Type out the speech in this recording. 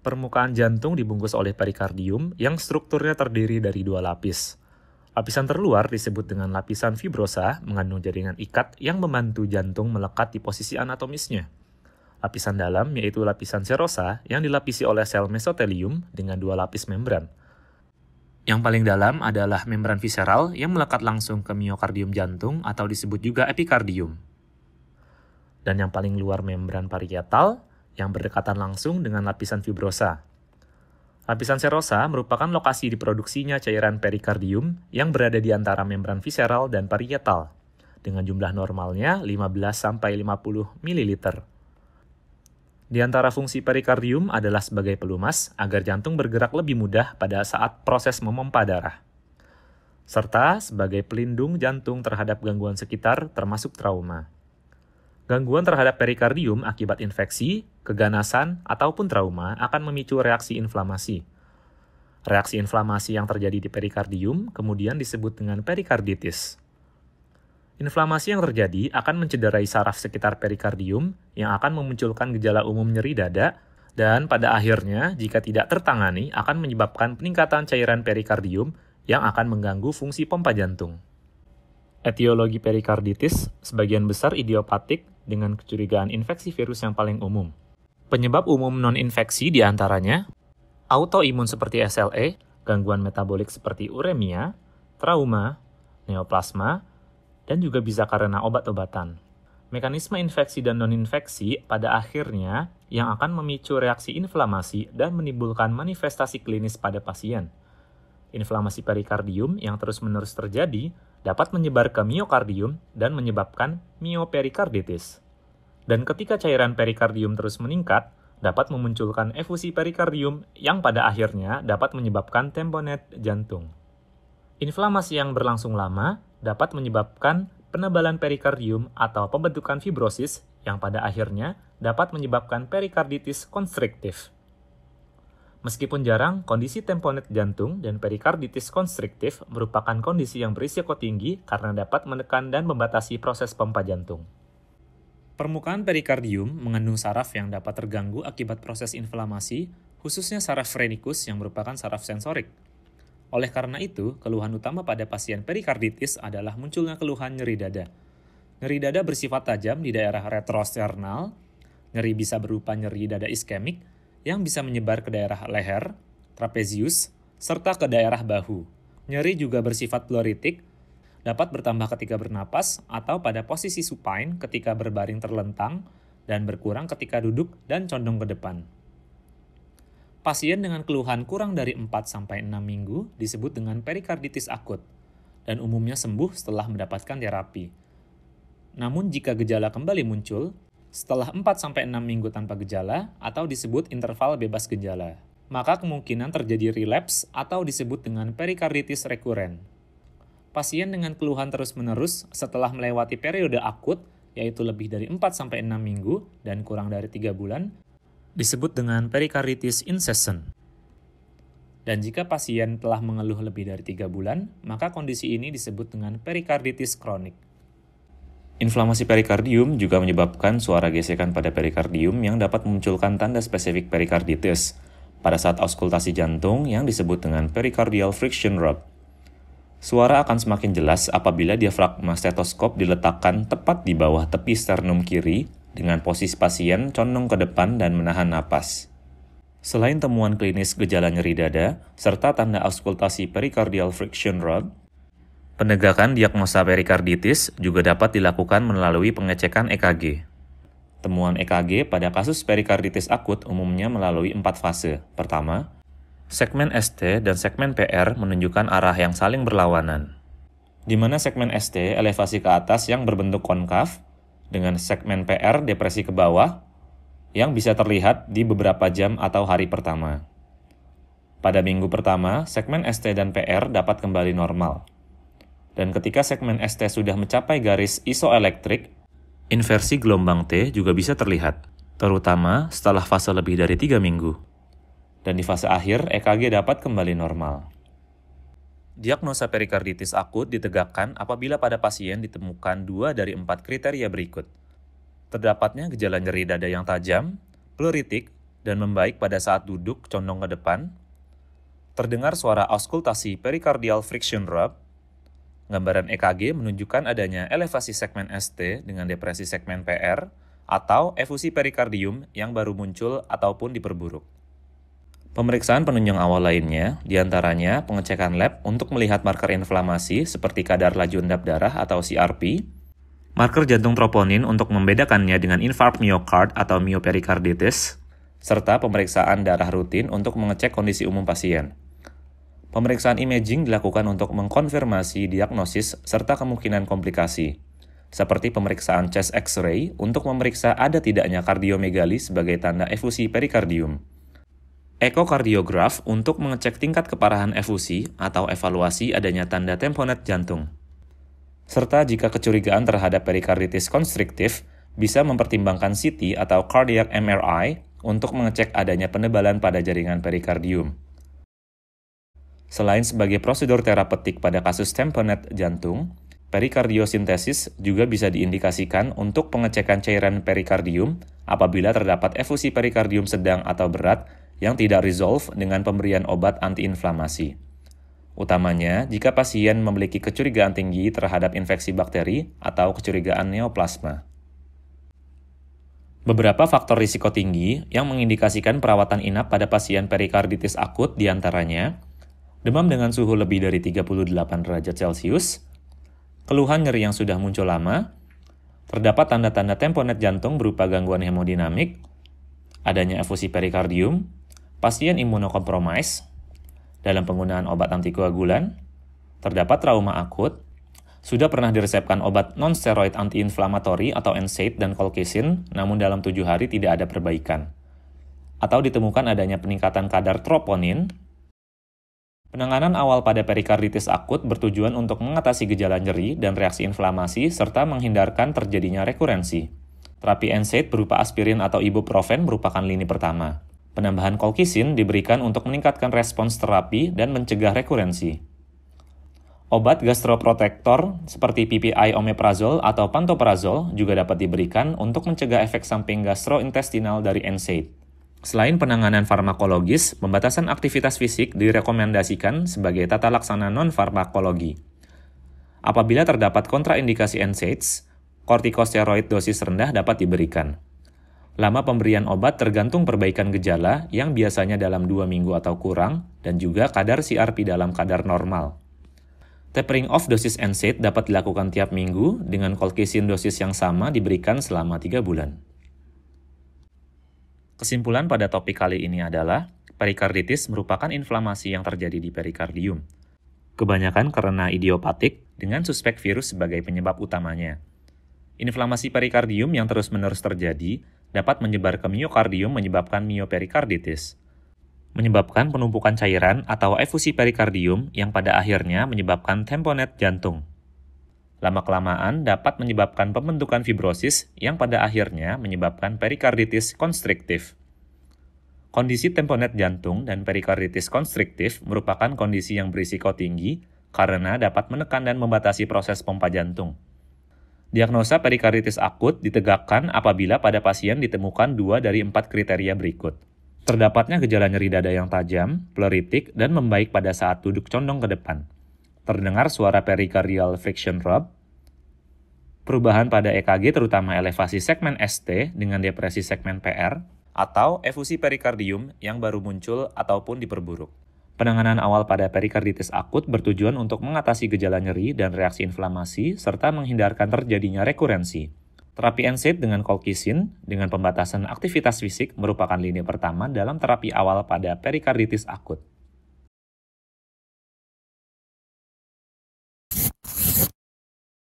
Permukaan jantung dibungkus oleh perikardium yang strukturnya terdiri dari dua lapis. Lapisan terluar disebut dengan lapisan fibrosa, mengandung jaringan ikat yang membantu jantung melekat di posisi anatomisnya. Lapisan dalam yaitu lapisan serosa yang dilapisi oleh sel mesotelium dengan dua lapis membran. Yang paling dalam adalah membran visceral yang melekat langsung ke miokardium jantung atau disebut juga epikardium. Dan yang paling luar membran parietal yang berdekatan langsung dengan lapisan fibrosa. Lapisan serosa merupakan lokasi diproduksinya cairan perikardium yang berada di antara membran visceral dan parietal, dengan jumlah normalnya 15-50 ml. Di antara fungsi perikardium adalah sebagai pelumas agar jantung bergerak lebih mudah pada saat proses memompa darah, serta sebagai pelindung jantung terhadap gangguan sekitar termasuk trauma. Gangguan terhadap perikardium akibat infeksi, keganasan, ataupun trauma akan memicu reaksi inflamasi. Reaksi inflamasi yang terjadi di perikardium kemudian disebut dengan perikarditis. Inflamasi yang terjadi akan mencederai saraf sekitar perikardium yang akan memunculkan gejala umum nyeri dada dan pada akhirnya jika tidak tertangani akan menyebabkan peningkatan cairan perikardium yang akan mengganggu fungsi pompa jantung. Etiologi perikarditis sebagian besar idiopatik dengan kecurigaan infeksi virus yang paling umum. Penyebab umum non-infeksi diantaranya autoimun seperti SLE, gangguan metabolik seperti uremia, trauma, neoplasma, dan juga bisa karena obat-obatan. Mekanisme infeksi dan non-infeksi pada akhirnya yang akan memicu reaksi inflamasi dan menimbulkan manifestasi klinis pada pasien. Inflamasi perikardium yang terus-menerus terjadi dapat menyebar ke miokardium dan menyebabkan mioperikarditis. Dan ketika cairan perikardium terus meningkat, dapat memunculkan efusi perikardium yang pada akhirnya dapat menyebabkan tamponade jantung. Inflamasi yang berlangsung lama dapat menyebabkan penebalan perikardium atau pembentukan fibrosis yang pada akhirnya dapat menyebabkan perikarditis konstriktif. Meskipun jarang, kondisi tamponade jantung dan perikarditis konstriktif merupakan kondisi yang berisiko tinggi karena dapat menekan dan membatasi proses pompa jantung. Permukaan perikardium mengandung saraf yang dapat terganggu akibat proses inflamasi, khususnya saraf phrenikus yang merupakan saraf sensorik. Oleh karena itu, keluhan utama pada pasien perikarditis adalah munculnya keluhan nyeri dada. Nyeri dada bersifat tajam di daerah retrosternal, nyeri bisa berupa nyeri dada iskemik, yang bisa menyebar ke daerah leher, trapezius, serta ke daerah bahu. Nyeri juga bersifat pleuritik, dapat bertambah ketika bernapas atau pada posisi supine ketika berbaring terlentang, dan berkurang ketika duduk dan condong ke depan. Pasien dengan keluhan kurang dari 4-6 minggu disebut dengan perikarditis akut, dan umumnya sembuh setelah mendapatkan terapi. Namun jika gejala kembali muncul, setelah 4-6 minggu tanpa gejala atau disebut interval bebas gejala, maka kemungkinan terjadi relapse atau disebut dengan perikarditis rekuren. Pasien dengan keluhan terus-menerus setelah melewati periode akut, yaitu lebih dari 4-6 minggu dan kurang dari 3 bulan, disebut dengan perikarditis incessant. Dan jika pasien telah mengeluh lebih dari 3 bulan, maka kondisi ini disebut dengan perikarditis kronik. Inflamasi perikardium juga menyebabkan suara gesekan pada perikardium yang dapat memunculkan tanda spesifik perikarditis pada saat auskultasi jantung yang disebut dengan pericardial friction rub. Suara akan semakin jelas apabila diafragma stetoskop diletakkan tepat di bawah tepi sternum kiri dengan posisi pasien condong ke depan dan menahan napas. Selain temuan klinis gejala nyeri dada serta tanda auskultasi pericardial friction rub, penegakan diagnosa perikarditis juga dapat dilakukan melalui pengecekan EKG. Temuan EKG pada kasus perikarditis akut umumnya melalui 4 fase. Pertama, segmen ST dan segmen PR menunjukkan arah yang saling berlawanan, di mana segmen ST elevasi ke atas yang berbentuk konkav, dengan segmen PR depresi ke bawah, yang bisa terlihat di beberapa jam atau hari pertama. Pada minggu pertama, segmen ST dan PR dapat kembali normal. Dan ketika segmen ST sudah mencapai garis isoelektrik, inversi gelombang T juga bisa terlihat, terutama setelah fase lebih dari 3 minggu. Dan di fase akhir, EKG dapat kembali normal. Diagnosa perikarditis akut ditegakkan apabila pada pasien ditemukan 2 dari 4 kriteria berikut. Terdapatnya gejala nyeri dada yang tajam, pleuritik, dan membaik pada saat duduk condong ke depan, terdengar suara auskultasi pericardial friction rub, gambaran EKG menunjukkan adanya elevasi segmen ST dengan depresi segmen PR, atau efusi perikardium yang baru muncul ataupun diperburuk. Pemeriksaan penunjang awal lainnya, diantaranya pengecekan lab untuk melihat marker inflamasi seperti kadar laju endap darah atau CRP, marker jantung troponin untuk membedakannya dengan infark miokard atau mioperikarditis, serta pemeriksaan darah rutin untuk mengecek kondisi umum pasien. Pemeriksaan imaging dilakukan untuk mengkonfirmasi diagnosis serta kemungkinan komplikasi, seperti pemeriksaan chest X-ray untuk memeriksa ada tidaknya kardiomegali sebagai tanda efusi perikardium. Ekokardiograf untuk mengecek tingkat keparahan efusi atau evaluasi adanya tanda tamponade jantung. Serta jika kecurigaan terhadap perikarditis konstriktif, bisa mempertimbangkan CT atau cardiac MRI untuk mengecek adanya penebalan pada jaringan perikardium. Selain sebagai prosedur terapeutik pada kasus tamponade jantung, perikardiosintesis juga bisa diindikasikan untuk pengecekan cairan perikardium apabila terdapat efusi perikardium sedang atau berat yang tidak resolve dengan pemberian obat antiinflamasi. Utamanya jika pasien memiliki kecurigaan tinggi terhadap infeksi bakteri atau kecurigaan neoplasma. Beberapa faktor risiko tinggi yang mengindikasikan perawatan inap pada pasien perikarditis akut diantaranya demam dengan suhu lebih dari 38 derajat Celcius, keluhan nyeri yang sudah muncul lama, terdapat tanda-tanda tamponade jantung berupa gangguan hemodinamik, adanya efusi perikardium, pasien imunokompromis, dalam penggunaan obat antikoagulan, terdapat trauma akut, sudah pernah diresepkan obat non-steroid anti-inflamatori atau NSAID dan colchicine, namun dalam 7 hari tidak ada perbaikan, atau ditemukan adanya peningkatan kadar troponin. Penanganan awal pada perikarditis akut bertujuan untuk mengatasi gejala nyeri dan reaksi inflamasi serta menghindarkan terjadinya rekurensi. Terapi NSAID berupa aspirin atau ibuprofen merupakan lini pertama. Penambahan colchicine diberikan untuk meningkatkan respons terapi dan mencegah rekurensi. Obat gastroprotektor seperti PPI omeprazole atau pantoprazole juga dapat diberikan untuk mencegah efek samping gastrointestinal dari NSAID. Selain penanganan farmakologis, pembatasan aktivitas fisik direkomendasikan sebagai tata laksana non-farmakologi. Apabila terdapat kontraindikasi NSAIDs, kortikosteroid dosis rendah dapat diberikan. Lama pemberian obat tergantung perbaikan gejala yang biasanya dalam 2 minggu atau kurang, dan juga kadar CRP dalam kadar normal. Tapering off dosis NSAID dapat dilakukan tiap minggu dengan colchicine dosis yang sama diberikan selama 3 bulan. Kesimpulan pada topik kali ini adalah, perikarditis merupakan inflamasi yang terjadi di perikardium. Kebanyakan karena idiopatik dengan suspek virus sebagai penyebab utamanya. Inflamasi perikardium yang terus-menerus terjadi dapat menyebar ke miokardium menyebabkan mioperikarditis. Menyebabkan penumpukan cairan atau efusi perikardium yang pada akhirnya menyebabkan tamponade jantung. Lama-kelamaan dapat menyebabkan pembentukan fibrosis yang pada akhirnya menyebabkan perikarditis konstriktif. Kondisi tamponade jantung dan perikarditis konstriktif merupakan kondisi yang berisiko tinggi karena dapat menekan dan membatasi proses pompa jantung. Diagnosa perikarditis akut ditegakkan apabila pada pasien ditemukan 2 dari 4 kriteria berikut. Terdapatnya gejala nyeri dada yang tajam, pleuritik, dan membaik pada saat duduk condong ke depan. Terdengar suara pericardial friction rub. Perubahan pada EKG terutama elevasi segmen ST dengan depresi segmen PR, atau efusi perikardium yang baru muncul ataupun diperburuk. Penanganan awal pada perikarditis akut bertujuan untuk mengatasi gejala nyeri dan reaksi inflamasi serta menghindarkan terjadinya rekurensi. Terapi NSAID dengan colchicine dengan pembatasan aktivitas fisik merupakan lini pertama dalam terapi awal pada perikarditis akut.